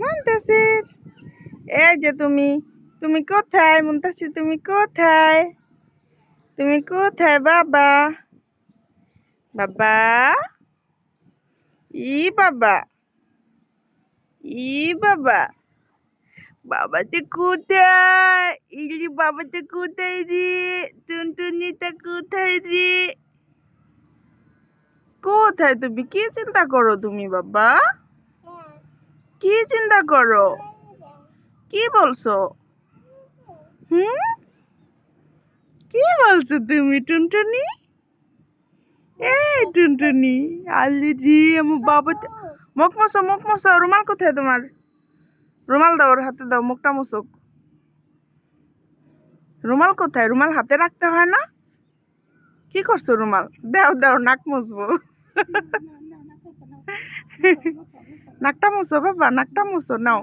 মুনতাসির, এই যে তুমি তুমি কোথায় মুনতাসির? তুমি কোথায়? তুমি কোথায় বাবা? বাবা, ই বাবা, ই বাবা, বাবাটা কোথায়? ইলি বাবাটা কোথায় রে? টুনটুনিটা কোথায় রে? কোথায় তুমি? কি চিন্তা করো তুমি বাবা? কি চিন্তা করো? কি বলছো? হুম, কি বলছো তুমি টুনটুনি? এই টুনটুনি, আলি রে আমার বাবাটা। মুখ মশো, রুমাল কোথায় তোমার? রুমাল দাও, ওর হাতে দাও, মুখটা মুছুক। রুমাল কোথায়? রুমাল হাতে রাখতে হয় না? কি করছো রুমাল? দাও দাও, নাক মুছবো। নাকটা মুছো বাবা, নাকটা মুছো, নাও।